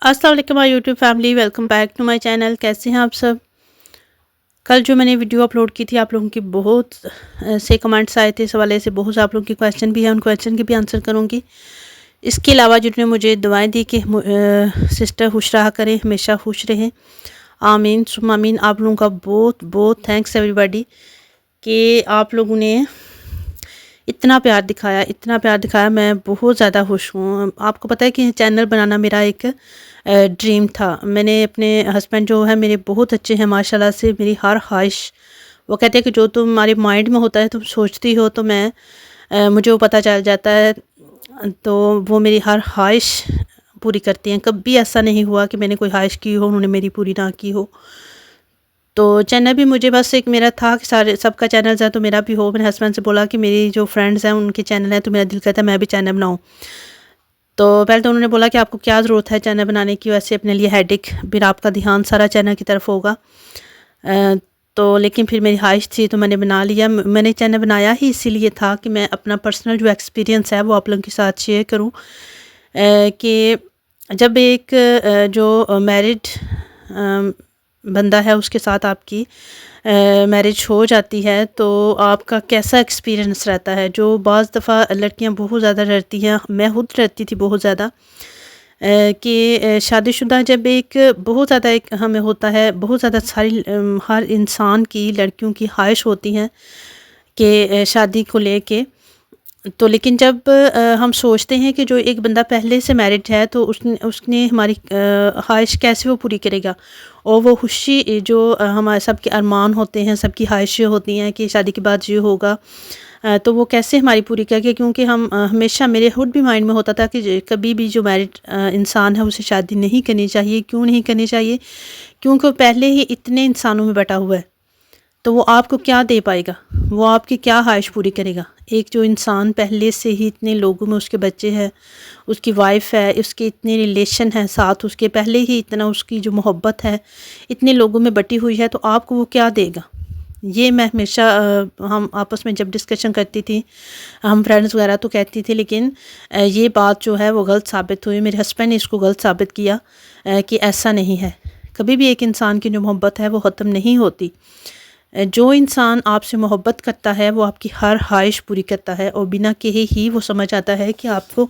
अस्सलाम वालेकुम my YouTube family, welcome back to my channel. कैसे हैं आप सब। कल जो मैंने वीडियो अपलोड की थी, आप लोगों की बहुत से कमेंट्स आए थे इस हवाले से। बहुत से आप लोगों के क्वेश्चन भी हैं, उन क्वेश्चन के भी आंसर करूंगी। इसके अलावा जिन्होंने मुझे दुआएं दी कि सिस्टर खुश रहा करें, हमेशा खुश रहें, आमीन सुम आमीन। आप लोगों का बहुत बहुत थैंक्स एवरीबॉडी कि आप लोगों ने इतना प्यार दिखाया, इतना प्यार दिखाया। मैं बहुत ज़्यादा खुश हूँ। आपको पता है कि चैनल बनाना मेरा एक ड्रीम था। मैंने अपने हस्बैंड जो है मेरे बहुत अच्छे हैं माशाल्लाह से। मेरी हर ख्वाहिश, वो कहते हैं कि जो तुम्हारे माइंड में होता है तुम सोचती हो तो मुझे वो पता चल जाता है। तो वो मेरी हर ख्वाहिश पूरी करती हैं। कभी ऐसा नहीं हुआ कि मैंने कोई ख्वाहिश की हो उन्होंने मेरी पूरी ना की हो। तो चैनल भी मुझे बस एक मेरा था कि सारे सबका चैनल है तो मेरा भी हो। मेरे हस्बैंड से बोला कि मेरी जो फ्रेंड्स हैं उनके चैनल है तो मेरा दिल करता है मैं भी चैनल बनाऊँ। तो पहले तो उन्होंने बोला कि आपको क्या ज़रूरत है चैनल बनाने की, वैसे अपने लिए हेडेक, फिर आपका ध्यान सारा चैनल की तरफ होगा। तो लेकिन फिर मेरी ख्वाहिश थी तो मैंने बना लिया। मैंने चैनल बनाया ही इसीलिए था कि मैं अपना पर्सनल जो एक्सपीरियंस है वो आप लोगों के साथ शेयर करूं। कि जब एक जो मैरिड बंदा है उसके साथ आपकी मैरिज हो जाती है तो आपका कैसा एक्सपीरियंस रहता है। जो बाज़ दफ़ा लड़कियां बहुत ज़्यादा डरती हैं, मैं खुद डरती थी बहुत ज़्यादा, कि शादीशुदा जब एक बहुत ज़्यादा एक हमें होता है, बहुत ज़्यादा सारी हर इंसान की लड़कियों की ख्वाहिश होती हैं कि शादी को लेके। तो लेकिन जब हम सोचते हैं कि जो एक बंदा पहले से मैरिड है तो उसने उसने हमारी ख्वाहिश कैसे वो पूरी करेगा। और वो खुशी जो हमारे सबके अरमान होते हैं, सबकी ख्वाहिशें होती हैं कि शादी के बाद ये होगा, तो वो कैसे हमारी पूरी करेंगे। क्योंकि हम हमेशा मेरे खुद भी माइंड में होता था कि कभी भी जो मैरिड इंसान है उसे शादी नहीं करनी चाहिए। क्यों नहीं करनी चाहिए? क्योंकि वो पहले ही इतने इंसानों में बटा हुआ है, तो वो आपको क्या दे पाएगा, वो आपकी क्या ख्वाहिश पूरी करेगा। एक जो इंसान पहले से ही इतने लोगों में, उसके बच्चे हैं, उसकी वाइफ है, उसके इतने रिलेशन हैं साथ, उसके पहले ही इतना उसकी जो मोहब्बत है इतने लोगों में बटी हुई है, तो आपको वो क्या देगा। ये मैं हमेशा हम आपस में जब डिस्कशन करती थी, हम फ्रेंड्स वगैरह तो कहती थी, लेकिन ये बात जो है वो गलत साबित हुई। मेरे हस्बैंड ने इसको गलत साबित किया कि ऐसा नहीं है। कभी भी एक इंसान की जो मोहब्बत है वो ख़त्म नहीं होती। जो इंसान आपसे मोहब्बत करता है वो आपकी हर ख्वाहिश पूरी करता है और बिना कहे ही वो समझ आता है कि आपको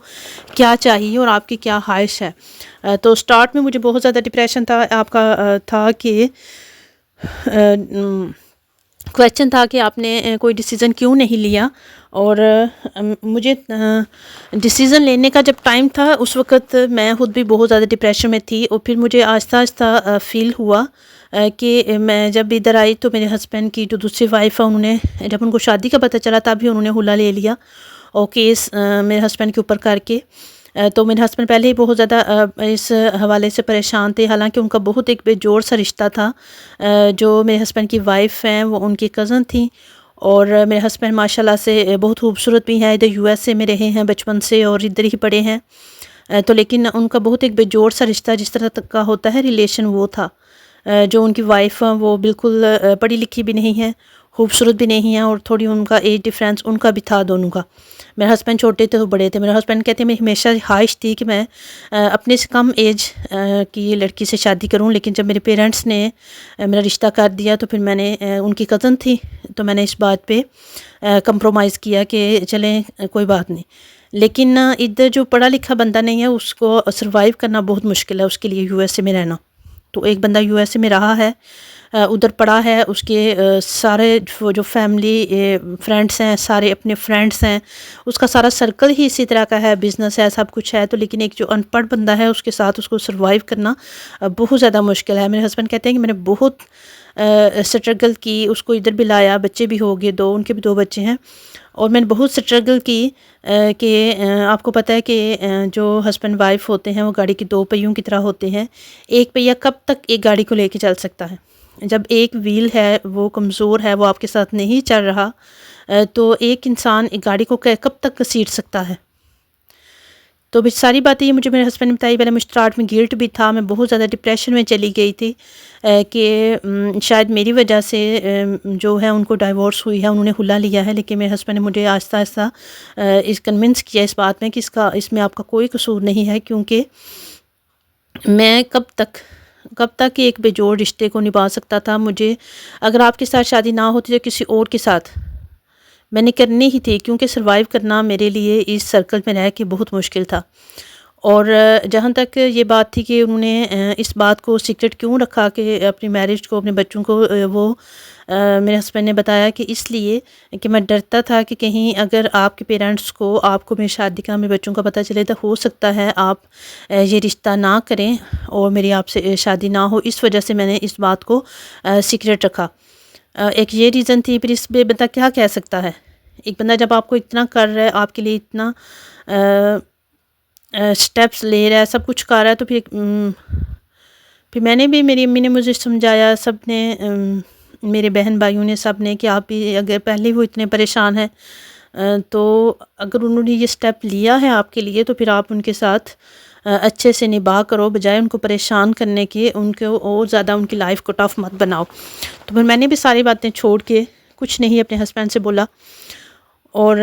क्या चाहिए और आपकी क्या ख्वाहिश है। तो स्टार्ट में मुझे बहुत ज़्यादा डिप्रेशन था। आपका था कि क्वेश्चन था कि आपने कोई डिसीज़न क्यों नहीं लिया। और मुझे डिसीज़न लेने का जब टाइम था उस वक़्त मैं ख़ुद भी बहुत ज़्यादा डिप्रेशन में थी। और फिर मुझे आहिस्ता आहिस्ता फ़ील हुआ कि मैं जब इधर आई तो मेरे हस्बैंड की जो दूसरी वाइफ है उन्होंने, जब उनको शादी का पता चला तभी उन्होंने हुला ले लिया और केस मेरे हस्बैंड के ऊपर करके। तो मेरे हस्बैंड पहले ही बहुत ज़्यादा इस हवाले से परेशान थे। हालांकि उनका बहुत एक बेजोड़ सा रिश्ता था। जो मेरे हस्बैंड की वाइफ हैं वो उनकी कज़न थी और मेरे हस्बैंड माशाल्लाह से बहुत खूबसूरत भी हैं। इधर यूएसए में रहे हैं बचपन से और इधर ही पढ़े हैं। तो लेकिन उनका बहुत एक बेजोड़ सा रिश्ता जिस तरह तक का होता है रिलेशन वो था। जो उनकी वाइफ है वो बिल्कुल पढ़ी लिखी भी नहीं है, खूबसूरत भी नहीं है और थोड़ी उनका एज डिफरेंस उनका भी था दोनों का। मेरे हस्बैंड छोटे थे तो बड़े थे। मेरे हस्बैंड कहते हैं मेरी हमेशा ख्वाहिश थी कि मैं अपने से कम एज की लड़की से शादी करूं, लेकिन जब मेरे पेरेंट्स ने मेरा रिश्ता कर दिया तो फिर मैंने उनकी कज़न थी तो मैंने इस बात पे कंप्रोमाइज़ किया कि चलें कोई बात नहीं। लेकिन इधर जो पढ़ा लिखा बंदा नहीं है उसको सर्वाइव करना बहुत मुश्किल है, उसके लिए यूएसए में रहना। तो एक बंदा यूएसए में रहा है, उधर पढ़ा है, उसके सारे जो फैमिली फ्रेंड्स हैं, सारे अपने फ्रेंड्स हैं, उसका सारा सर्कल ही इसी तरह का है, बिज़नेस है, सब कुछ है। तो लेकिन एक जो अनपढ़ बंदा है उसके साथ उसको सर्वाइव करना बहुत ज़्यादा मुश्किल है। मेरे हस्बैंड कहते हैं कि मैंने बहुत स्ट्रगल की, उसको इधर भी लाया, बच्चे भी हो गए दो, उनके भी दो बच्चे हैं और मैंने बहुत स्ट्रगल की कि आपको पता है कि जो हस्बैंड वाइफ होते हैं वो गाड़ी के दो पहियों की तरह होते हैं। एक पहिया कब तक एक गाड़ी को लेके चल सकता है? जब एक व्हील है वो कमज़ोर है, वो आपके साथ नहीं चल रहा, तो एक इंसान एक गाड़ी को कब तक घसीट सकता है। तो भी सारी बातें ये मुझे मेरे हस्बैंड ने बताई। पहले मुझे स्टार्ट में गिल्ट भी था, मैं बहुत ज़्यादा डिप्रेशन में चली गई थी कि शायद मेरी वजह से जो है उनको डाइवोर्स हुई है, उन्होंने हुला लिया है। लेकिन मेरे हस्बैंड ने मुझे आहिस्ता आहिस्ता इस कन्विंस किया इस बात में कि इसमें आपका कोई कसूर नहीं है, क्योंकि میں کب تک ایک بے جوڑ رشتے کو نبھا سکتا تھا؟ مجھے اگر آپ کے ساتھ شادی نہ ہوتی تو کسی اور کے ساتھ میں نے کرنی ہی تھی، کیونکہ سروائیو کرنا میرے لیے اس سرکل میں رہ کے بہت مشکل تھا۔ اور جہاں تک یہ بات تھی کہ انہوں نے اس بات کو سیکرٹ کیوں رکھا کہ اپنی میرج کو، اپنے بچوں کو، وہ میرے ہسبینڈ نے بتایا کہ اس لیے کہ میں ڈرتا تھا کہ کہیں اگر آپ کے پیرنٹس کو آپ کو میری شادی کا، میرے بچوں کا پتہ چلے تو ہو سکتا ہے آپ یہ رشتہ نہ کریں اور میری آپ سے شادی نہ ہو، اس وجہ سے میں نے اس بات کو سیکرٹ رکھا۔ ایک یہ ریزن تھی۔ پھر اس پہ بندہ کیا کہہ سکتا ہے؟ ایک بندہ جب آپ کو اتنا کر رہا ہے، آپ کے لیے اتنا سٹیپس لے رہا ہے، سب کچھ کر رہا ہے، تو پھر میں نے بھی، میری امی نے مجھے سمجھایا، سب نے، میرے بہن بھائیوں نے، سب نے، کہ آپ بھی اگر پہلے وہ اتنے پریشان ہیں تو اگر انہوں نے یہ سٹیپ لیا ہے آپ کے لیے تو پھر آپ ان کے ساتھ اچھے سے نبھا کرو، بجائے ان کو پریشان کرنے کے، ان کو اور زیادہ ان کی لائف کو ٹف مت بناؤ۔ تو پھر میں نے بھی ساری باتیں چھوڑ کے کچھ نہیں اپنے ہسبینڈ سے بولا۔ اور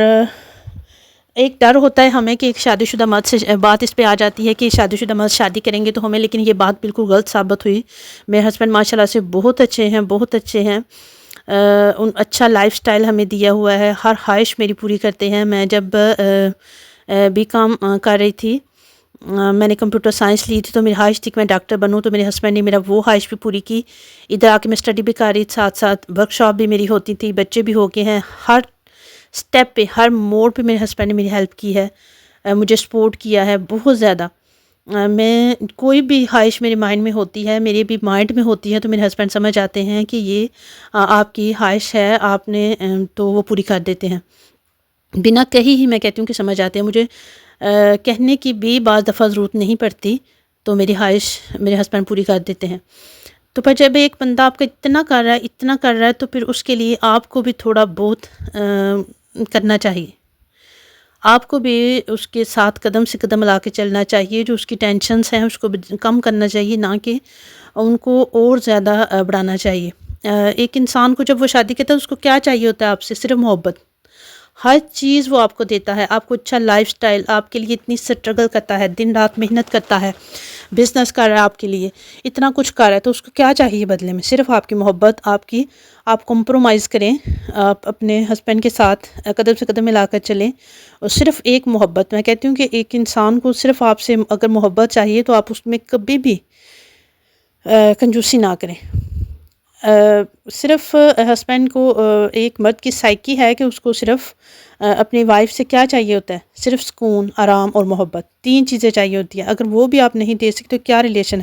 ایک ڈر ہوتا ہے ہمیں کہ ایک شادی شدہ مرد سے بات اس پہ آ جاتی ہے کہ شادی شدہ مرد شادی کریں گے تو ہمیں، لیکن یہ بات بالکل غلط ثابت ہوئی۔ میرے ہسبینڈ ماشاء اللہ سے بہت اچھے ہیں، بہت اچھے ہیں، اچھا لائف سٹائل ہمیں دیا ہوا ہے، ہر خواہش میری پوری کرتے ہیں۔ میں جب بی کام کر رہی تھی، میں نے کمپیوٹر سائنس لی تھی، تو میری خواہش تھی کہ میں ڈاکٹر بنوں، تو میرے ہسبینڈ نے میرا وہ خواہش بھی پوری کی۔ ادھر آ کے میں اسٹڈی بھی کر رہی، ساتھ ساتھ ورک شاپ بھی میری ہوتی تھی، بچے بھی ہو گئے ہیں، ہر سٹیپ پہ، ہر موڑ پہ میرے ہسبینڈ نے میری ہیلپ کی ہے، مجھے سپورٹ کیا ہے بہت زیادہ۔ میں کوئی بھی خواہش میرے مائنڈ میں ہوتی ہے، میرے بھی مائنڈ میں ہوتی ہے، تو میرے ہسبینڈ سمجھ آتے ہیں کہ یہ آپ کی خواہش ہے، آپ نے، تو وہ پوری کر دیتے ہیں بنا کہیں ہی۔ میں کہتی ہوں کہ سمجھ آتے ہیں، مجھے کہنے کی بھی بعض دفعہ ضرورت نہیں پڑتی، تو میری خواہش میرے ہسبینڈ پوری کر دیتے ہیں۔ تو پھر جب ایک بندہ آپ کا اتنا کر رہا ہے تو پھر اس کے لیے آپ کو بھی تھوڑا بہت کرنا چاہیے، آپ کو بھی اس کے ساتھ قدم سے قدم ملا کے چلنا چاہیے، جو اس کی ٹینشنز ہیں اس کو کم کرنا چاہیے، نہ کہ ان کو اور زیادہ بڑھانا چاہیے۔ ایک انسان کو جب وہ شادی کرتا ہے اس کو کیا چاہیے ہوتا ہے؟ آپ سے صرف محبت، ہر چیز وہ آپ کو دیتا ہے، آپ کو اچھا لائف سٹائل، آپ کے لیے اتنی سٹرگل کرتا ہے، دن رات محنت کرتا ہے، بزنس کر رہا ہے آپ کے لیے، اتنا کچھ کر رہا ہے، تو اس کو کیا چاہیے بدلے میں؟ صرف آپ کی محبت، آپ کمپرومائز کریں، آپ اپنے ہسبینڈ کے ساتھ قدم سے قدم ملا کر چلیں، اور صرف ایک محبت۔ میں کہتی ہوں کہ ایک انسان کو صرف آپ سے اگر محبت چاہیے تو آپ اس میں کبھی بھی کنجوسی نہ کریں۔ صرف ہسبینڈ کو، ایک مرد کی سائیکی ہے کہ اس کو صرف اپنی وائف سے کیا چاہیے ہوتا ہے؟ صرف سکون، آرام اور محبت، 3 چیزیں چاہیے ہوتی ہیں۔ اگر وہ بھی آپ نہیں دے سکتے تو کیا ریلیشن ہے؟